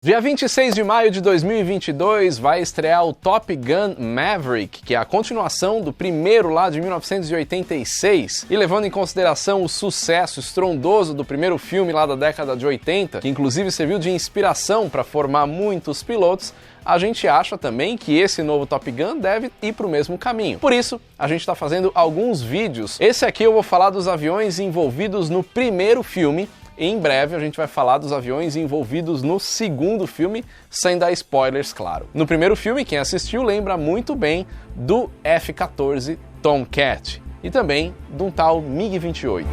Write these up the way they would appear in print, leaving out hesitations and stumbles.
Dia 26 de maio de 2022 vai estrear o Top Gun Maverick, que é a continuação do primeiro lá de 1986. E levando em consideração o sucesso estrondoso do primeiro filme lá da década de 80, que inclusive serviu de inspiração para formar muitos pilotos, a gente acha também que esse novo Top Gun deve ir para o mesmo caminho. Por isso, a gente está fazendo alguns vídeos. Esse aqui eu vou falar dos aviões envolvidos no primeiro filme, e em breve a gente vai falar dos aviões envolvidos no segundo filme, sem dar spoilers, claro. No primeiro filme, quem assistiu lembra muito bem do F-14 Tomcat e também de um tal MiG-28.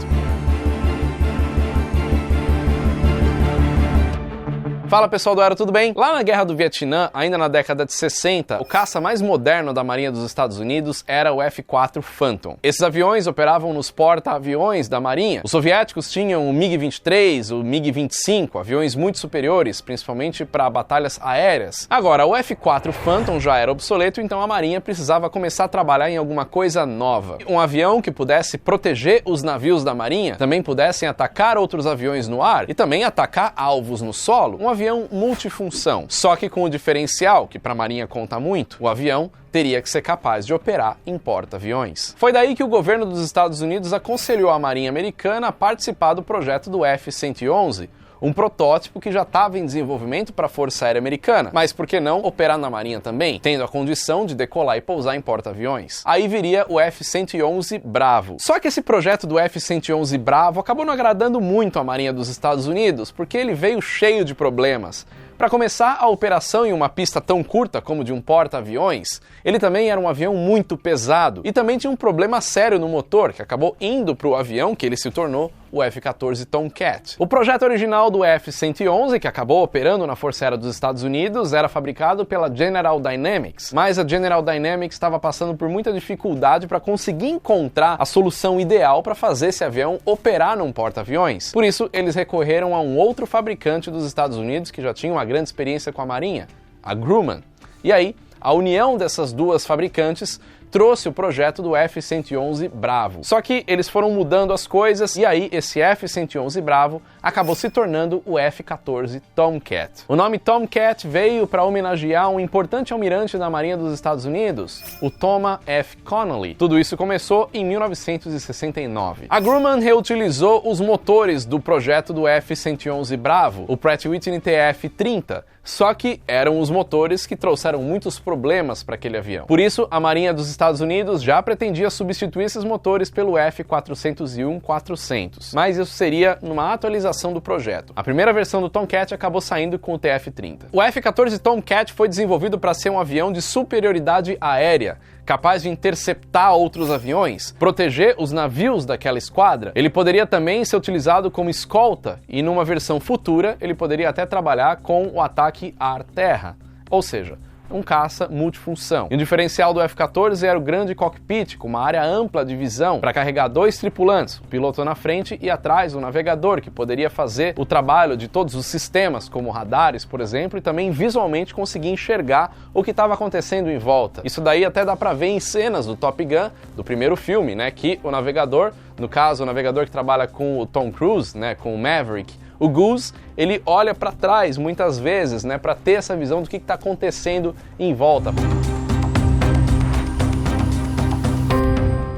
Fala pessoal do Aero, tudo bem? Lá na Guerra do Vietnã, ainda na década de 60, o caça mais moderno da Marinha dos Estados Unidos era o F-4 Phantom. Esses aviões operavam nos porta-aviões da Marinha. Os soviéticos tinham o MiG-23, o MiG-25, aviões muito superiores, principalmente para batalhas aéreas. Agora, o F-4 Phantom já era obsoleto, então a Marinha precisava começar a trabalhar em alguma coisa nova. Um avião que pudesse proteger os navios da Marinha, também pudessem atacar outros aviões no ar e também atacar alvos no solo. Um avião multifunção, só que com o diferencial, que para a Marinha conta muito, o avião teria que ser capaz de operar em porta-aviões. Foi daí que o governo dos Estados Unidos aconselhou a Marinha Americana a participar do projeto do F-111, um protótipo que já estava em desenvolvimento para a Força Aérea Americana, mas por que não operar na Marinha também, tendo a condição de decolar e pousar em porta-aviões? Aí viria o F-111 Bravo. Só que esse projeto do F-111 Bravo acabou não agradando muito a Marinha dos Estados Unidos, porque ele veio cheio de problemas. Para começar, a operação em uma pista tão curta como de um porta-aviões, ele também era um avião muito pesado e também tinha um problema sério no motor, que acabou indo para o avião que ele se tornou o F-14 Tomcat. O projeto original do F-111, que acabou operando na Força Aérea dos Estados Unidos, era fabricado pela General Dynamics, mas a General Dynamics estava passando por muita dificuldade para conseguir encontrar a solução ideal para fazer esse avião operar num porta-aviões. Por isso, eles recorreram a um outro fabricante dos Estados Unidos que já tinha uma grande experiência com a Marinha, a Grumman. E aí, a união dessas duas fabricantes trouxe o projeto do F-111 Bravo. Só que eles foram mudando as coisas e aí esse F-111 Bravo acabou se tornando o F-14 Tomcat. O nome Tomcat veio para homenagear um importante almirante da Marinha dos Estados Unidos, o Thomas F. Connolly. Tudo isso começou em 1969. A Grumman reutilizou os motores do projeto do F-111 Bravo, o Pratt & Whitney TF-30, só que eram os motores que trouxeram muitos problemas para aquele avião. Por isso, a Marinha dos Estados Unidos já pretendia substituir esses motores pelo F-401-400, mas isso seria numa atualização do projeto. A primeira versão do Tomcat acabou saindo com o TF-30. O F-14 Tomcat foi desenvolvido para ser um avião de superioridade aérea, capaz de interceptar outros aviões, proteger os navios daquela esquadra. Ele poderia também ser utilizado como escolta e numa versão futura ele poderia até trabalhar com o ataque ar-terra, ou seja, um caça multifunção. E o diferencial do F-14 era o grande cockpit, com uma área ampla de visão para carregar dois tripulantes, o piloto na frente e atrás o navegador, que poderia fazer o trabalho de todos os sistemas, como radares, por exemplo, e também visualmente conseguir enxergar o que estava acontecendo em volta. Isso daí até dá para ver em cenas do Top Gun, do primeiro filme, né, que o navegador, no caso o navegador que trabalha com o Tom Cruise, né, com o Maverick, o Goose, ele olha para trás muitas vezes, né, para ter essa visão do que está acontecendo em volta.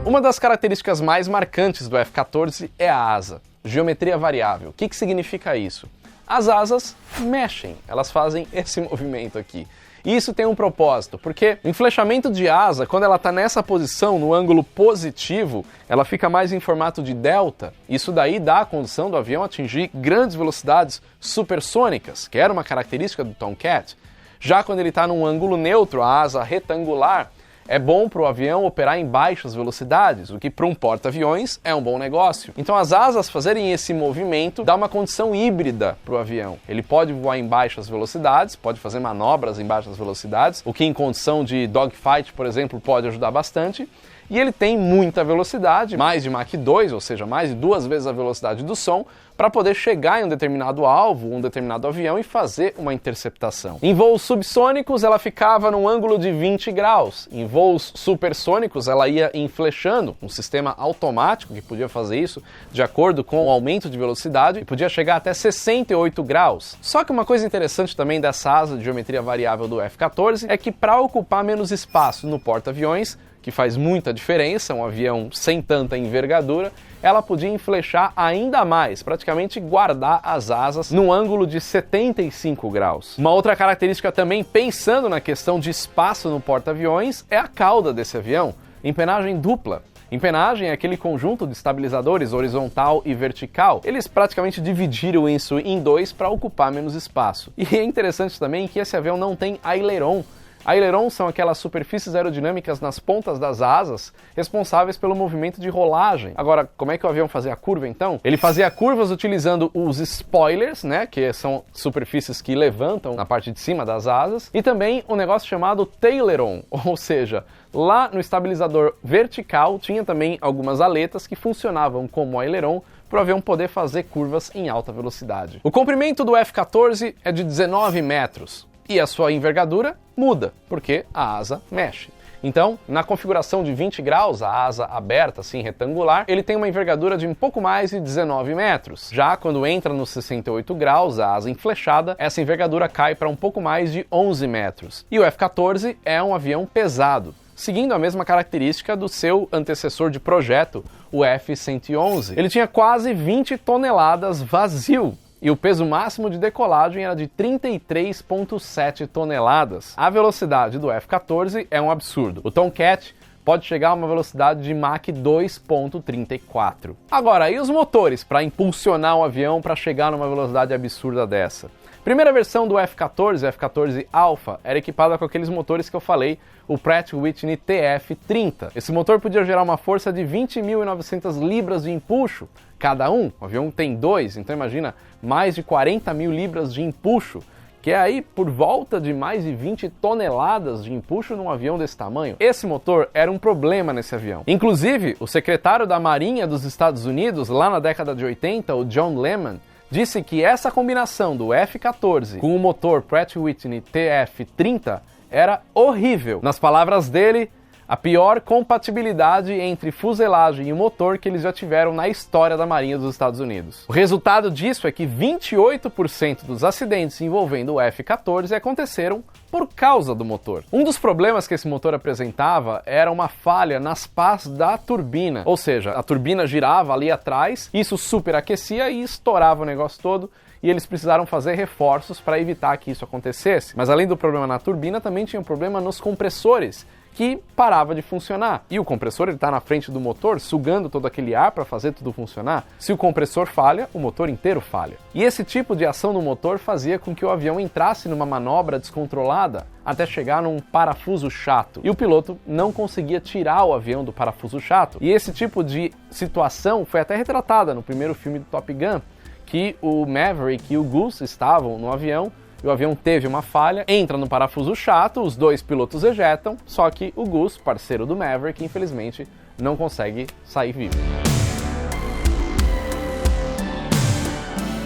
Uma das características mais marcantes do F-14 é a asa, geometria variável. O que significa isso? As asas mexem, elas fazem esse movimento aqui. E isso tem um propósito, porque o enflechamento de asa, quando ela está nessa posição, no ângulo positivo, ela fica mais em formato de delta. Isso daí dá a condição do avião atingir grandes velocidades supersônicas, que era uma característica do Tomcat. Já quando ele está num ângulo neutro, a asa retangular, é bom para o avião operar em baixas velocidades, o que para um porta-aviões é um bom negócio. Então as asas fazerem esse movimento dá uma condição híbrida para o avião. Ele pode voar em baixas velocidades, pode fazer manobras em baixas velocidades, o que em condição de dogfight, por exemplo, pode ajudar bastante. e ele tem muita velocidade, mais de Mach 2, ou seja, mais de 2 vezes a velocidade do som, para poder chegar em um determinado alvo, um determinado avião e fazer uma interceptação. Em voos subsônicos, ela ficava num ângulo de 20 graus. Em voos supersônicos, ela ia inflechando, um sistema automático que podia fazer isso de acordo com o aumento de velocidade e podia chegar até 68 graus. Só que uma coisa interessante também dessa asa de geometria variável do F-14 é que para ocupar menos espaço no porta-aviões, que faz muita diferença, um avião sem tanta envergadura, ela podia inflechar ainda mais, praticamente guardar as asas num ângulo de 75 graus. Uma outra característica também, pensando na questão de espaço no porta-aviões, é a cauda desse avião, empenagem dupla. Empenagem é aquele conjunto de estabilizadores horizontal e vertical. Eles praticamente dividiram isso em dois para ocupar menos espaço. E é interessante também que esse avião não tem aileron. Ailerons são aquelas superfícies aerodinâmicas nas pontas das asas responsáveis pelo movimento de rolagem. Agora, como é que o avião fazia a curva então? Ele fazia curvas utilizando os spoilers, né, que são superfícies que levantam na parte de cima das asas, e também um negócio chamado taileron, ou seja, lá no estabilizador vertical tinha também algumas aletas que funcionavam como aileron para o avião poder fazer curvas em alta velocidade. O comprimento do F-14 é de 19 metros. E a sua envergadura muda, porque a asa mexe. Então, na configuração de 20 graus, a asa aberta, assim, retangular, ele tem uma envergadura de um pouco mais de 19 metros. Já quando entra nos 68 graus, a asa enflechada, essa envergadura cai para um pouco mais de 11 metros. E o F-14 é um avião pesado, seguindo a mesma característica do seu antecessor de projeto, o F-111. Ele tinha quase 20 toneladas vazio, e o peso máximo de decolagem era de 33,7 toneladas. A velocidade do F-14 é um absurdo. O Tomcat pode chegar a uma velocidade de Mach 2,34. Agora, e os motores para impulsionar um avião para chegar numa velocidade absurda dessa? Primeira versão do F-14, F-14 Alpha, era equipada com aqueles motores que eu falei, o Pratt & Whitney TF-30. Esse motor podia gerar uma força de 20.900 libras de empuxo cada um. O avião tem dois, então imagina, mais de 40.000 libras de empuxo, que é aí por volta de mais de 20 toneladas de empuxo num avião desse tamanho. Esse motor era um problema nesse avião. Inclusive, o secretário da Marinha dos Estados Unidos, lá na década de 80, o John Lehman, disse que essa combinação do F-14 com o motor Pratt & Whitney TF-30 era horrível. Nas palavras dele, a pior compatibilidade entre fuselagem e motor que eles já tiveram na história da Marinha dos Estados Unidos. O resultado disso é que 28% dos acidentes envolvendo o F-14 aconteceram por causa do motor. Um dos problemas que esse motor apresentava era uma falha nas pás da turbina, ou seja, a turbina girava ali atrás, isso superaquecia e estourava o negócio todo, e eles precisaram fazer reforços para evitar que isso acontecesse. Mas além do problema na turbina, também tinha um problema nos compressores, que parava de funcionar. E o compressor está na frente do motor, sugando todo aquele ar para fazer tudo funcionar. Se o compressor falha, o motor inteiro falha. E esse tipo de ação no motor fazia com que o avião entrasse numa manobra descontrolada até chegar num parafuso chato. E o piloto não conseguia tirar o avião do parafuso chato. E esse tipo de situação foi até retratada no primeiro filme do Top Gun, que o Maverick e o Goose estavam no avião, e o avião teve uma falha, entra no parafuso chato, os dois pilotos ejetam, só que o Goose, parceiro do Maverick, infelizmente não consegue sair vivo.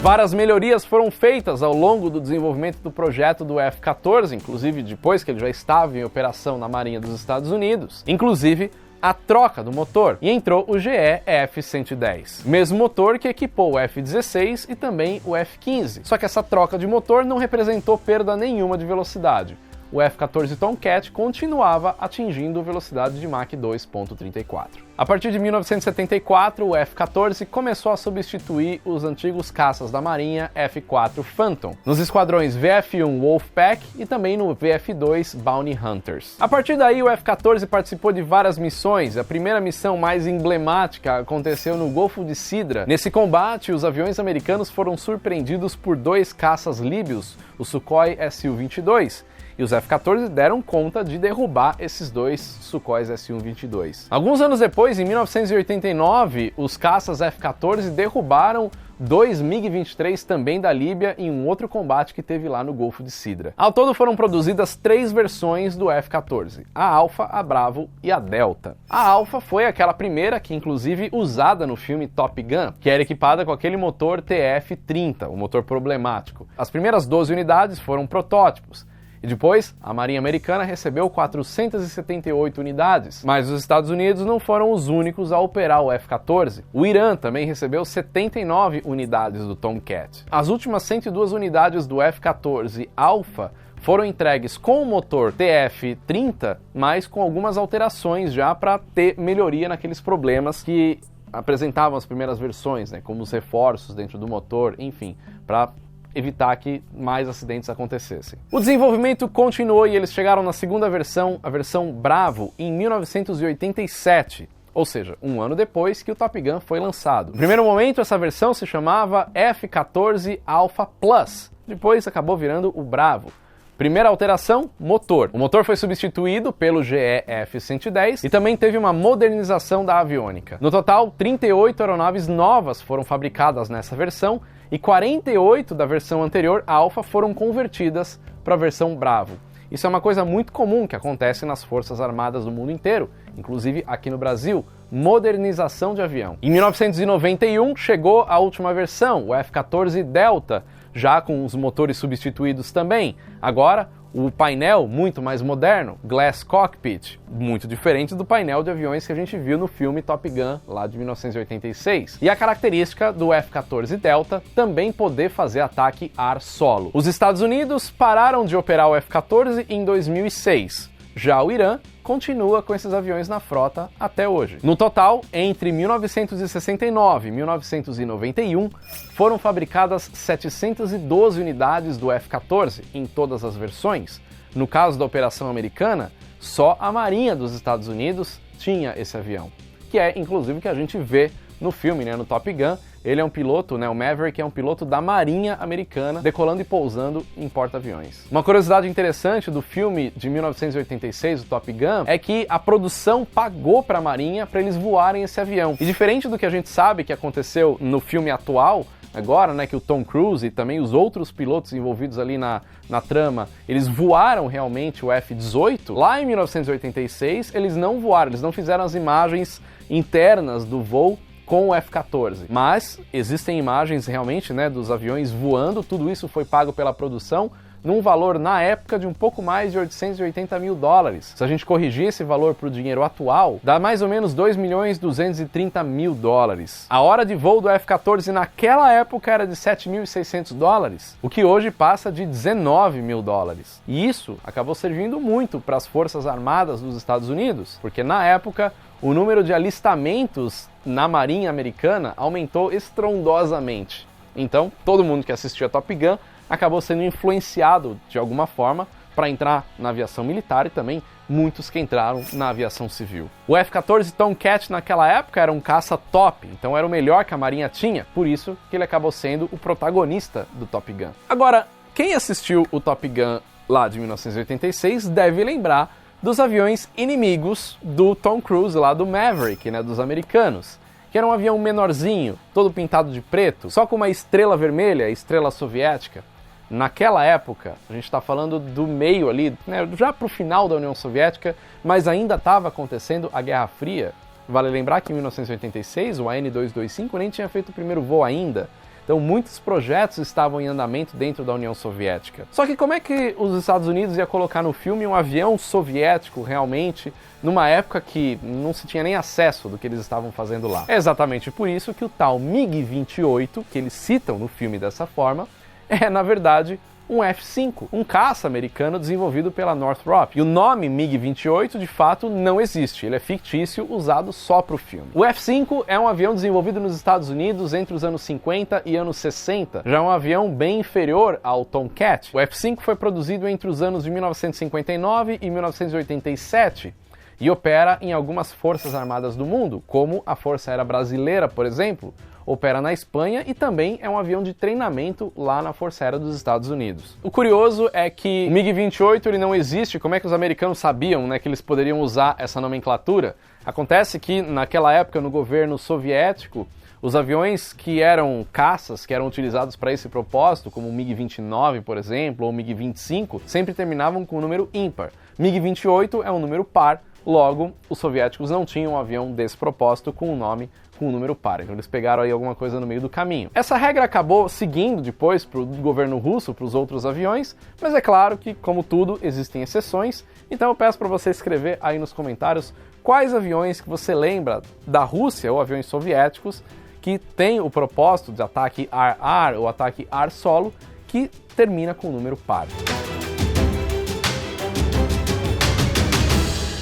Várias melhorias foram feitas ao longo do desenvolvimento do projeto do F-14, inclusive depois que ele já estava em operação na Marinha dos Estados Unidos, inclusive a troca do motor, e entrou o GE F-110, mesmo motor que equipou o F-16 e também o F-15, só que essa troca de motor não representou perda nenhuma de velocidade. O F-14 Tomcat continuava atingindo velocidade de Mach 2,34. A partir de 1974, o F-14 começou a substituir os antigos caças da Marinha F-4 Phantom, nos esquadrões VF-1 Wolfpack e também no VF-2 Bounty Hunters. A partir daí, o F-14 participou de várias missões. A primeira missão mais emblemática aconteceu no Golfo de Sidra. Nesse combate, os aviões americanos foram surpreendidos por dois caças líbios, o Sukhoi Su-22, e os F-14 deram conta de derrubar esses dois Sukhoi Su-22. Alguns anos depois, em 1989, os caças F-14 derrubaram 2 MiG-23 também da Líbia em um outro combate que teve lá no Golfo de Sidra. Ao todo foram produzidas 3 versões do F-14, a Alpha, a Bravo e a Delta. A Alpha foi aquela primeira que inclusive usada no filme Top Gun, que era equipada com aquele motor TF-30, o motor problemático. As primeiras 12 unidades foram protótipos, e depois, a Marinha Americana recebeu 478 unidades. Mas os Estados Unidos não foram os únicos a operar o F-14. O Irã também recebeu 79 unidades do Tomcat. As últimas 102 unidades do F-14 Alpha foram entregues com o motor TF-30, mas com algumas alterações já para ter melhoria naqueles problemas que apresentavam as primeiras versões, né, como os reforços dentro do motor, enfim, para evitar que mais acidentes acontecessem. O desenvolvimento continuou e eles chegaram na segunda versão, a versão Bravo, em 1987, ou seja, um ano depois que o Top Gun foi lançado. No primeiro momento, essa versão se chamava F-14 Alpha Plus, depois acabou virando o Bravo. Primeira alteração, motor. O motor foi substituído pelo GE F-110 e também teve uma modernização da aviônica. No total, 38 aeronaves novas foram fabricadas nessa versão e 48 da versão anterior, Alpha, foram convertidas para a versão Bravo. Isso é uma coisa muito comum que acontece nas Forças Armadas do mundo inteiro, inclusive aqui no Brasil, modernização de avião. Em 1991 chegou a última versão, o F-14 Delta, já com os motores substituídos também. Agora, o painel muito mais moderno, Glass Cockpit, muito diferente do painel de aviões que a gente viu no filme Top Gun, lá de 1986. E a característica do F-14 Delta também poder fazer ataque ar solo. Os Estados Unidos pararam de operar o F-14 em 2006. Já o Irã continua com esses aviões na frota até hoje. No total, entre 1969 e 1991, foram fabricadas 712 unidades do F-14 em todas as versões. No caso da operação americana, só a Marinha dos Estados Unidos tinha esse avião, que é inclusive o que a gente vê no filme, né, no Top Gun. Ele é um piloto, né, o Maverick é um piloto da Marinha Americana, decolando e pousando em porta-aviões. Uma curiosidade interessante do filme de 1986, o Top Gun, é que a produção pagou para a Marinha para eles voarem esse avião. E diferente do que a gente sabe que aconteceu no filme atual, agora, né, que o Tom Cruise e também os outros pilotos envolvidos ali na trama, eles voaram realmente o F-18, lá em 1986 eles não voaram, eles não fizeram as imagens internas do voo com o F-14. Mas existem imagens realmente, né, dos aviões voando, tudo isso foi pago pela produção num valor, na época, de um pouco mais de 880 mil dólares. Se a gente corrigir esse valor para o dinheiro atual, dá mais ou menos 2.230 mil dólares. A hora de voo do F-14 naquela época era de 7.600 dólares, o que hoje passa de 19 mil dólares. E isso acabou servindo muito para as Forças Armadas dos Estados Unidos, porque na época o número de alistamentos na Marinha Americana aumentou estrondosamente. Então, todo mundo que assistia Top Gun acabou sendo influenciado de alguma forma para entrar na aviação militar e também muitos que entraram na aviação civil. O F-14 Tomcat naquela época era um caça top, então era o melhor que a Marinha tinha, por isso que ele acabou sendo o protagonista do Top Gun. Agora, quem assistiu o Top Gun lá de 1986 deve lembrar dos aviões inimigos do Tom Cruise, lá do Maverick, né, dos americanos, que era um avião menorzinho, todo pintado de preto, só com uma estrela vermelha, a estrela soviética. Naquela época, a gente está falando do meio ali, né, já para o final da União Soviética, mas ainda estava acontecendo a Guerra Fria. Vale lembrar que em 1986 o AN-225 nem tinha feito o primeiro voo ainda. Então muitos projetos estavam em andamento dentro da União Soviética. Só que como é que os Estados Unidos ia colocar no filme um avião soviético realmente, numa época que não se tinha nem acesso do que eles estavam fazendo lá? É exatamente por isso que o tal MiG-28, que eles citam no filme dessa forma, é na verdade um F-5, um caça americano desenvolvido pela Northrop. E o nome MiG-28 de fato não existe, ele é fictício, usado só para o filme. O F-5 é um avião desenvolvido nos Estados Unidos entre os anos 50 e anos 60, já é um avião bem inferior ao Tomcat. O F-5 foi produzido entre os anos de 1959 e 1987 e opera em algumas forças armadas do mundo, como a Força Aérea Brasileira, por exemplo, opera na Espanha e também é um avião de treinamento lá na Força Aérea dos Estados Unidos. O curioso é que o MiG-28 ele não existe. Como é que os americanos sabiam, né, que eles poderiam usar essa nomenclatura? Acontece que naquela época, no governo soviético, os aviões que eram caças, que eram utilizados para esse propósito, como o MiG-29, por exemplo, ou o MiG-25, sempre terminavam com o número ímpar. MiG-28 é um número par, logo, os soviéticos não tinham um avião desse propósito com o nome com o número par, então eles pegaram aí alguma coisa no meio do caminho. Essa regra acabou seguindo depois para o governo russo, para os outros aviões, mas é claro que, como tudo, existem exceções, então eu peço para você escrever aí nos comentários quais aviões que você lembra da Rússia, ou aviões soviéticos, que tem o propósito de ataque ar-ar ou ataque ar-solo, que termina com o número par.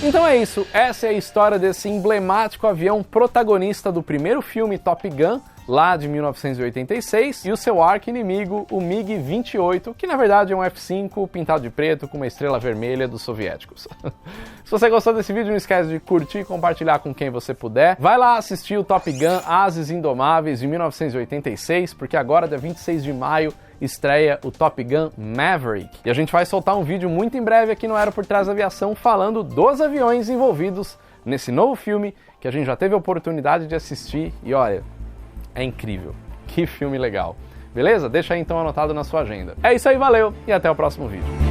Então é isso, essa é a história desse emblemático avião protagonista do primeiro filme Top Gun, lá de 1986, e o seu arqui-inimigo, o MiG-28, que na verdade é um F-5 pintado de preto com uma estrela vermelha dos soviéticos. Se você gostou desse vídeo, não esquece de curtir e compartilhar com quem você puder. Vai lá assistir o Top Gun Ases Indomáveis de 1986, porque agora, dia 26 de maio, estreia o Top Gun Maverick. E a gente vai soltar um vídeo muito em breve aqui no Aero por Trás da Aviação falando dos aviões envolvidos nesse novo filme que a gente já teve a oportunidade de assistir e olha, é incrível. Que filme legal. Beleza? Deixa aí então anotado na sua agenda. É isso aí, valeu e até o próximo vídeo.